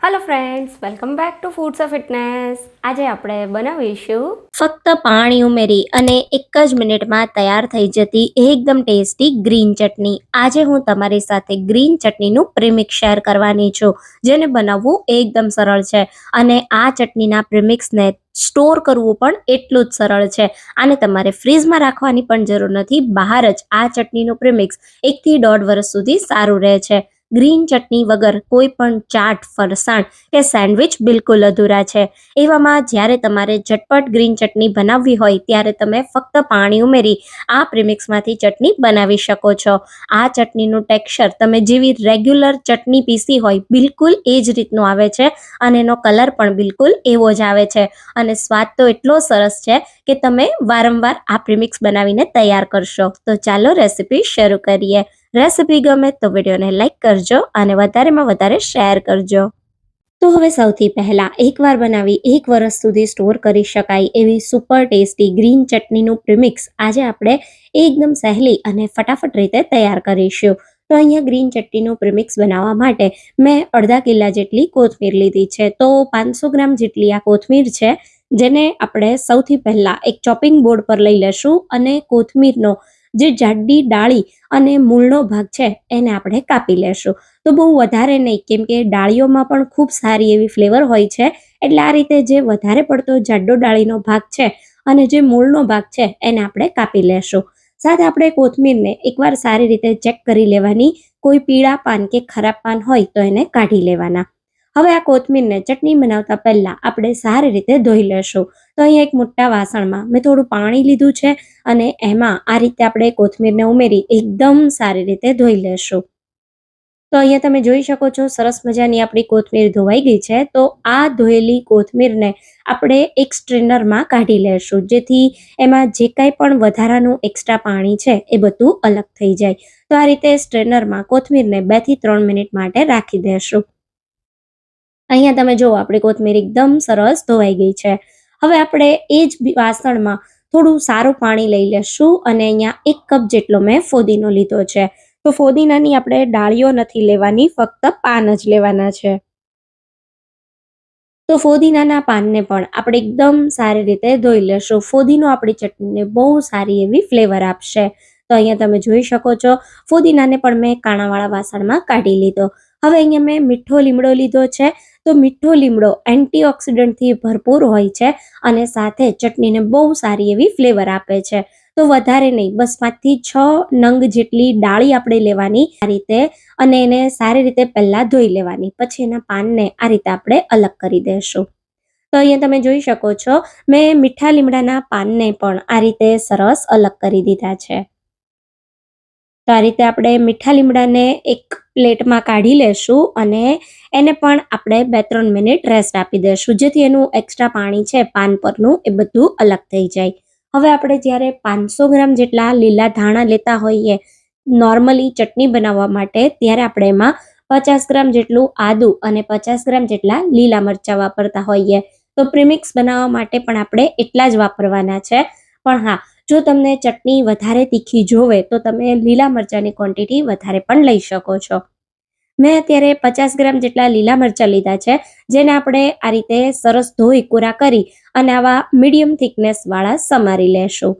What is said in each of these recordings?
Hello friends, welcome back to foods of fitness. આજે આપણે બનાવીશું ફક્ત પાણી ઉમેરી અને એક જ મિનિટમાં તૈયાર થઈ જતી એકદમ ટેસ્ટી ગ્રીન ચટણી. આજે હું તમારી સાથે ગ્રીન ચટણીનું પ્રીમિક્સ શેર કરવાની છું, જેને બનાવવું એકદમ સરળ છે અને આ ચટણીના પ્રીમિક્સને સ્ટોર કરવું પણ એટલું જ સરળ છે. આને તમારે ફ્રીઝમાં રાખવાની પણ જરૂર નથી. બહાર જ આ ચટણીનું પ્રીમિક્સ 1 થી 1.5 વર્ષ સુધી સારું રહે છે. ગ્રીન ચટણી વગર કોઈ પણ ચાટ, ફરસાણ કે સેન્ડવિચ બિલકુલ અધૂરા છે. એવામાં જ્યારે તમારે ઝટપટ ગ્રીન ચટણી બનાવવી હોય ત્યારે તમે ફક્ત પાણી ઉમેરી આ પ્રીમિક્સમાંથી ચટણી બનાવી શકો છો. આ ચટણીનું ટેક્સચર તમે જેવી રેગ્યુલર ચટણી પીસી હોય બિલકુલ એ જ રીતનું આવે છે અને એનો કલર પણ બિલકુલ એવો જ આવે છે અને સ્વાદ તો એટલો સરસ છે કે તમે વારંવાર આ પ્રીમિક્સ બનાવીને તૈયાર કરશો. તો ચાલો રેસીપી શરૂ કરીએ. રેસીપી ગમે તો વિડીયોને લાઈક કરજો અને વધારેમાં વધારે શેર કરજો. તો હવે સૌથી પહેલાં એકવાર બનાવી 1 વર્ષ સુધી સ્ટોર કરી શકાય એવી સુપર ટેસ્ટી ગ્રીન ચટણીનું પ્રીમિક્સ આજે આપણે એકદમ સહેલી અને ફટાફટ રીતે તૈયાર કરીશું. તો અહીંયા ગ્રીન ચટણીનું પ્રીમિક્સ બનાવવા માટે મેં અડધા કિલ્લા જેટલી કોથમીર લીધી છે. તો 500 ગ્રામ જેટલી આ કોથમીર છે, જેને આપણે સૌથી પહેલાં એક ચોપિંગ બોર્ડ પર લઈ લેશું અને કોથમીરનો જે જાડી ડાળી અને મૂળનો ભાગ છે એને આપણે કાપી લેશું. તો બહુ વધારે નહીં, કેમ કે ડાળીઓમાં પણ ખૂબ સારી એવી ફ્લેવર હોય છે. એટલે આ રીતે જે વધારે પડતો જાડો ડાળીનો ભાગ છે અને જે મૂળનો ભાગ છે એને આપણે કાપી લેશું. સાથે આપણે કોથમીરને એકવાર સારી રીતે ચેક કરી લેવાની. કોઈ પીળા પાન કે ખરાબ પાન હોય તો એને કાઢી લેવાના. હવે આ કોથમીરને ચટણી બનાવતા પહેલા આપણે સારી રીતે ધોઈ લેશું. તો અહીંયા એક મોટા વાસણમાં મેં થોડું પાણી લીધું છે અને એમાં આ રીતે આપણે કોથમીરને ઉમેરી એકદમ સારી રીતે ધોઈ લેશું. તો અહીંયા તમે જોઈ શકો છો સરસ મજાની આપણી કોથમીર ધોવાઈ ગઈ છે. તો આ ધોયેલી કોથમીરને આપણે એક સ્ટ્રેનરમાં કાઢી લેશું, જેથી એમાં જે કાંઈ પણ વધારાનું એક્સ્ટ્રા પાણી છે એ બધું અલગ થઈ જાય. તો આ રીતે સ્ટ્રેનરમાં કોથમીરને 2 થી 3 મિનિટ માટે રાખી દેશું. અહીંયા તમે જુઓ આપણી કોથમીર એકદમ સરસ ધોવાઈ ગઈ છે. હવે આપણે એ જ વાસણમાં થોડું સારું પાણી લઈ લેશું અને અહીંયા 1 કપ જેટલો મેં ફોદીનો લીધો છે. તો ફોદીનાની આપણે ડાળીઓ નથી લેવાની, ફક્ત પાન જ લેવાના છે. તો ફોદીનાના પાનને પણ આપણે એકદમ સારી રીતે ધોઈ લેશું. ફોદીનો આપણી ચટણીને બહુ સારી એવી ફ્લેવર આપશે. તો અહીંયા તમે જોઈ શકો છો ફોદીનાને પણ મેં કાણાવાળા વાસણમાં કાઢી લીધો. હવે અહીંયા મેં મીઠો લીમડો લીધો છે. તો મીઠો લીમડો એન્ટીઓક્સિડન્ટથી ભરપૂર હોય છે અને સાથે ચટણીને બહુ સારી એવી ફ્લેવર આપે છે. તો વધારે નહીં, બસ 5 થી 6 નંગ જેટલી ડાળી આપણે લેવાની આ રીતે અને એને સારી રીતે પહેલાં ધોઈ લેવાની. પછી એના પાનને આ રીતે આપણે અલગ કરી દેશું. તો અહીંયા તમે જોઈ શકો છો મેં મીઠા લીમડાના પાનને પણ આ રીતે સરસ અલગ કરી દીધા છે. તો આ રીતે આપણે મીઠા લીમડાને એક પ્લેટમાં કાઢી લેશું અને એને પણ આપણે 2-3 મિનિટ રેસ્ટ આપી દેશું, જેથી એનું એક્સ્ટ્રા પાણી છે પાન પરનું એ બધું અલગ થઈ જાય. હવે આપણે જ્યારે 500 ગ્રામ જેટલા લીલા ધાણા લેતા હોઈએ નોર્મલી ચટણી બનાવવા માટે, ત્યારે આપણે એમાં 50 ગ્રામ જેટલું આદું અને 50 ગ્રામ જેટલા લીલા મરચાં વાપરતા હોઈએ. તો પ્રીમિક્સ બનાવવા માટે પણ આપણે એટલા જ વાપરવાના છે. પણ હા, જો તમને ચટણી વધારે તીખી જોવે તો તમે લીલા મરચાંની ક્વોન્ટિટી વધારે પણ લઈ શકો છો. મેં અત્યારે 50 ગ્રામ જેટલા લીલા મરચાં લીધા છે, જેને આપણે આ રીતે સરસ ધોઈ કોરા કરી અને આવા મીડિયમ થિકનેસવાળા સમારી લેશું.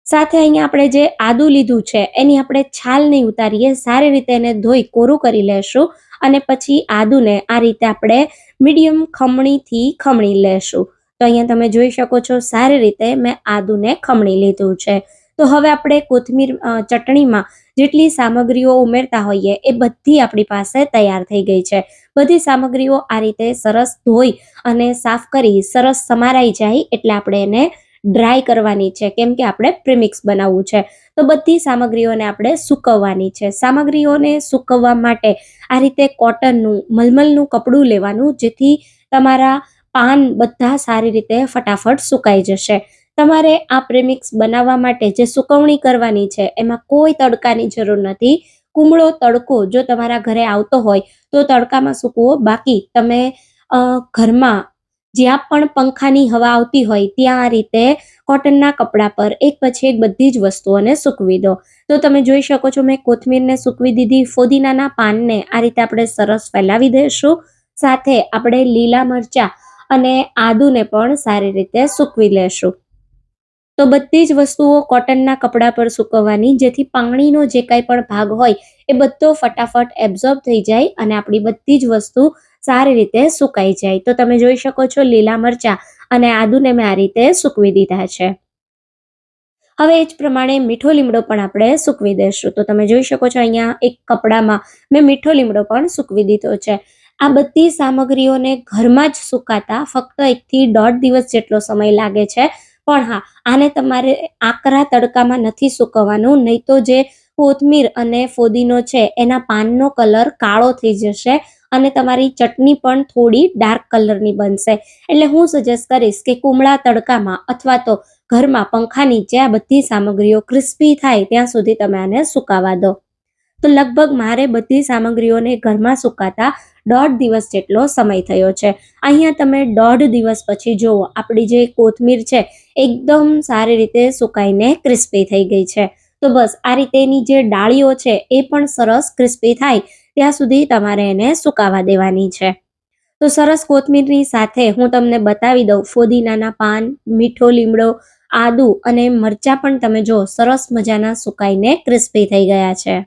સાથે અહીંયા આપણે જે આદું લીધું છે એની આપણે છાલ નહીં ઉતારીએ, સારી રીતે એને ધોઈ કોરું કરી લેશું અને પછી આદુને આ રીતે આપણે મીડિયમ ખમણીથી ખમણી લેશું. તો અહીંયા તમે જોઈ શકો છો સારી રીતે મેં આદુને ખમણી લીધું છે. તો હવે આપણે કોથમીર ચટણીમાં જેટલી સામગ્રીઓ ઉમેરતા હોઈએ એ બધી આપણી પાસે તૈયાર થઈ ગઈ છે. બધી સામગ્રીઓ આ રીતે સરસ ધોઈ અને સાફ કરી સરસ સમારાઈ જાય એટલે આપણે એને ડ્રાય કરવાની છે, કેમ કે આપણે પ્રીમિક્સ બનાવવું છે. તો બધી સામગ્રીઓને આપણે સૂકવવાની છે. સામગ્રીઓને સૂકવવા માટે આ રીતે કોટનનું, મલમલનું કપડું લેવાનું, જેથી તમારા પાન બધા સારી રીતે ફટાફટ સુકાઈ જશે. તમારે આ પ્રીમિક્સ બનાવવા માટે જે સૂકવણી કરવાની છે એમાં કોઈ તડકાની જરૂર નથી. કુમળો તડકો જો તમારા ઘરે આવતો હોય તો તડકામાં સૂકવો, બાકી તમે ઘરમાં જ્યાં પણ પંખાની હવા આવતી હોય ત્યાં આ રીતે કોટનના કપડા પર એક પછી એક બધી જ વસ્તુઓને સૂકવી દો. તો તમે જોઈ શકો છો મેં કોથમીરને સૂકવી દીધી. ફોદીનાના પાનને આ રીતે આપણે સરસ ફેલાવી દઈશું. સાથે આપણે લીલા મરચાં અને આદુને પણ સારી રીતે સૂકવી લેશું. તો બધી જ વસ્તુઓ કોટનના કપડા પર સૂકવવાની, જેથી પાણીનો જે કાંઈ પણ ભાગ હોય એ બધો ફટાફટ એબ્ઝોર્બ થઈ જાય અને આપણી બધી જ વસ્તુ સારી રીતે સુકાઈ જાય. તો તમે જોઈ શકો છો લીલા મરચાં અને આદુને મેં આ રીતે સૂકવી દીધા છે. હવે એ જ પ્રમાણે મીઠો લીમડો પણ આપણે સૂકવી દઈશું. તો તમે જોઈ શકો છો અહીંયા એક કપડામાં મેં મીઠો લીમડો પણ સૂકવી દીધો છે. આ બધી સામગ્રીઓને ઘરમાં જ સુકાતા ફક્ત 1 થી 1.5 દિવસ જેટલો સમય લાગે છે. પણ હા, આને તમારે આકરા તડકામાં નથી સૂકવવાનું, નહીં તો જે કોથમીર અને ફોદીનો છે એના પાનનો કલર કાળો થઈ જશે અને તમારી ચટણી પણ થોડી ડાર્ક કલરની બનશે. એટલે હું સજેસ્ટ કરીશ કે કુમળા તડકામાં અથવા તો ઘરમાં પંખા નીચે આ બધી સામગ્રીઓ ક્રિસ્પી થાય ત્યાં સુધી તમે આને સુકાવા દો. તો લગભગ મારે બધી સામગ્રીઓને ઘરમાં સુકાતા 1.5 દિવસ જેટલો સમય થયો છે. અહીંયા તમે 1.5 દિવસ પછી જુઓ, આપણી જે કોથમીર છે એકદમ સારી રીતે સુકાઈને ક્રિસ્પી થઈ ગઈ છે. તો બસ આ રીતે એની જે ડાળીઓ છે એ પણ સરસ ક્રિસ્પી થાય ત્યાં સુધી તમારે એને સુકાવા દેવાની છે. તો સરસ કોથમીરની સાથે હું તમને બતાવી દઉં, ફોદીનાના પાન, મીઠો લીમડો, આદુ અને મરચાં પણ તમે જો સરસ મજાના સુકાઈને ક્રિસ્પી થઈ ગયા છે.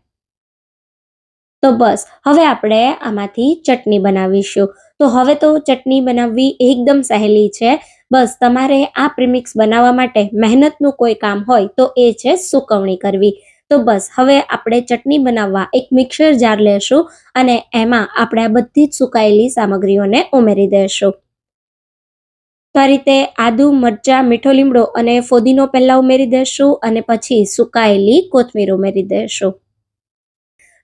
તો બસ હવે આપણે આમાંથી ચટણી બનાવીશું. તો હવે તો ચટણી બનાવવી એકદમ સહેલી છે. બસ તમારે આ પ્રીમિક્સ બનાવવા માટે મહેનતનું કોઈ કામ હોય તો એ છે સુકવણી કરવી. તો બસ હવે આપણે ચટણી બનાવવા એક મિક્સર જાર લેશું અને એમાં આપણે આ બધી જ સુકાયેલી સામગ્રીઓને ઉમેરી દઈશું. તો આ રીતે આદુ, મરચાં, મીઠો લીમડો અને ફોદીનો પહેલા ઉમેરી દઈશું અને પછી સુકાયેલી કોથમીર ઉમેરી દઈશું.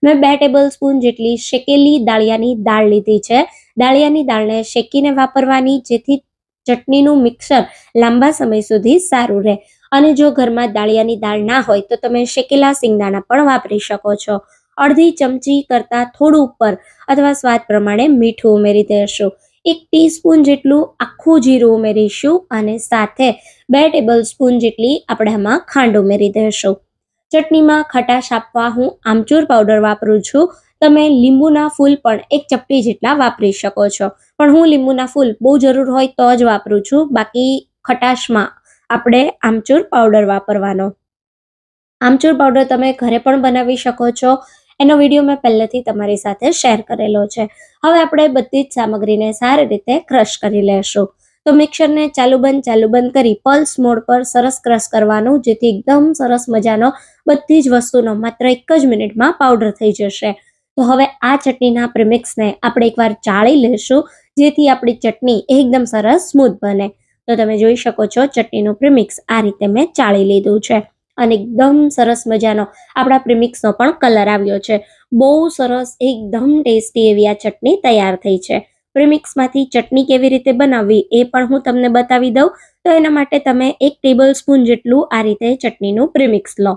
મેં 2 ટેબલ સ્પૂન જેટલી શેકેલી દાળિયાની દાળ લીધી છે. દાળિયાની દાળને શેકીને વાપરવાની, જેથી ચટણીનું મિક્સર લાંબા સમય સુધી સારું રહે. અને જો ઘરમાં દાળિયાની દાળ ના હોય તો તમે શેકેલા સિંગદાણા પણ વાપરી શકો છો. અડધી ચમચી કરતાં થોડું ઉપર અથવા સ્વાદ પ્રમાણે મીઠું ઉમેરી દઈશું. 1 ટીસ્પૂન જેટલું આખું જીરું ઉમેરીશું અને સાથે 2 ટેબલ સ્પૂન જેટલી આપણે આમાં ખાંડ ઉમેરી દઈશું. ચટણીમાં ખટાશ આપવા હું આમચૂર પાવડર વાપરું છું. તમે લીંબુના ફૂલ પણ 1 ચપટી જેટલા વાપરી શકો છો, પણ હું લીંબુના ફૂલ બહુ જરૂર હોય તો જ વાપરું છું. બાકી ખટાશમાં આપણે આમચૂર પાવડર વાપરવાનો. આમચૂર પાવડર તમે ઘરે પણ બનાવી શકો છો. એનો વિડીયો મેં પહેલેથી તમારી સાથે શેર કરેલો છે. હવે આપણે બધી જ સામગ્રીને સારી રીતે ક્રશ કરી લેશું. તો મિક્સરને ચાલુ બંધ કરી પલ્સ મોડ પર સરસ ક્રશ કરવાનું, જેથી એકદમ સરસ મજાનો બધી જ વસ્તુનો માત્ર 1 જ મિનિટમાં પાવડર થઈ જશે. તો હવે આ ચટણીના પ્રીમિક્સને આપણે એકવાર ચાળી લેશું, જેથી આપણી ચટણી એકદમ સરસ સ્મૂથ બને. તો તમે જોઈ શકો છો ચટણીનું પ્રીમિક્સ આ રીતે મેં ચાળી લીધું છે અને એકદમ સરસ મજાનો આપણા પ્રીમિક્સનો પણ કલર આવ્યો છે. બહુ સરસ એકદમ ટેસ્ટી એવી આ ચટણી તૈયાર થઈ છે. પ્રીમિક્સમાંથી ચટણી કેવી રીતે બનાવવી એ પણ હું તમને બતાવી દઉં. તો એના માટે તમે 1 ટેબલ સ્પૂન જેટલું આ રીતે ચટણીનું પ્રીમિક્સ લો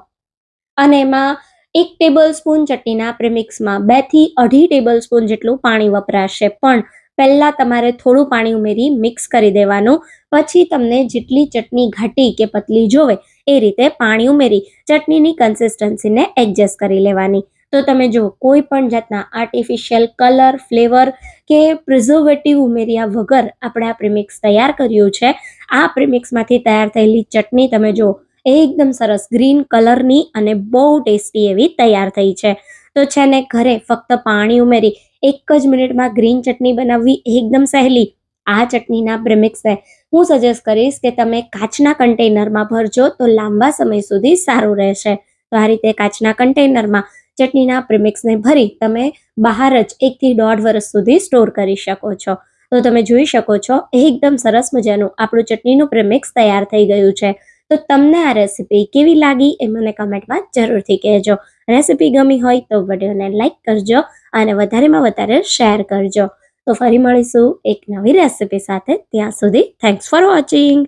અને એમાં 1 ટેબલ સ્પૂન ચટણીના પ્રીમિક્સમાં 2 થી 2.5 ટેબલ સ્પૂન જેટલું પાણી વપરાશે. પણ પહેલા તમારે થોડું પાણી ઉમેરી મિક્સ કરી દેવાનું. પછી તમને જેટલી ચટણી ઘાટી કે પતલી જોવે એ રીતે પાણી ઉમેરી ચટણીની કન્સિસ્ટન્સીને એડજસ્ટ કરી લેવાની. તો તમે જો કોઈ પણ જાતના આર્ટિફિશિયલ કલર, ફ્લેવર કે પ્રિઝર્વેટિવ ઉમેર્યા વગર આપણે આ પ્રીમિક્સ તૈયાર કર્યું છે. આ પ્રીમિક્સમાંથી તૈયાર થયેલી ચટણી તમે જો એકદમ સરસ ગ્રીન કલરની અને બહુ ટેસ્ટી એવી તૈયાર થઈ છે. તો છે ને ઘરે ફક્ત પાણી ઉમેરી 1 જ મિનિટમાં ગ્રીન ચટણી બનાવવી એકદમ સહેલી. આ ચટણીના પ્રીમિક્સને હું સજેસ્ટ કરીશ કે તમે કાચના કન્ટેનરમાં ભરજો તો લાંબા સમય સુધી સારું રહેશે. તો આ રીતે કાચના કન્ટેનરમાં ચટણીના પ્રીમિક્સને ભરી તમે બહાર જ 1 થી 1.5 વર્ષ સુધી સ્ટોર કરી શકો છો. તો તમે જોઈ શકો છો એકદમ સરસ મજાનું આપણું ચટણીનું પ્રીમિક્સ તૈયાર થઈ ગયું છે. તો તમને આ રેસીપી કેવી લાગી એ મને કમેન્ટમાં જરૂરથી કહેજો. રેસીપી ગમી હોય તો વિડીયોને લાઈક કરજો અને વધારેમાં વધારે શેર કરજો. તો ફરી મળીશું એક નવી રેસીપી સાથે. ત્યાં સુધી થેન્ક્સ ફોર વોચિંગ.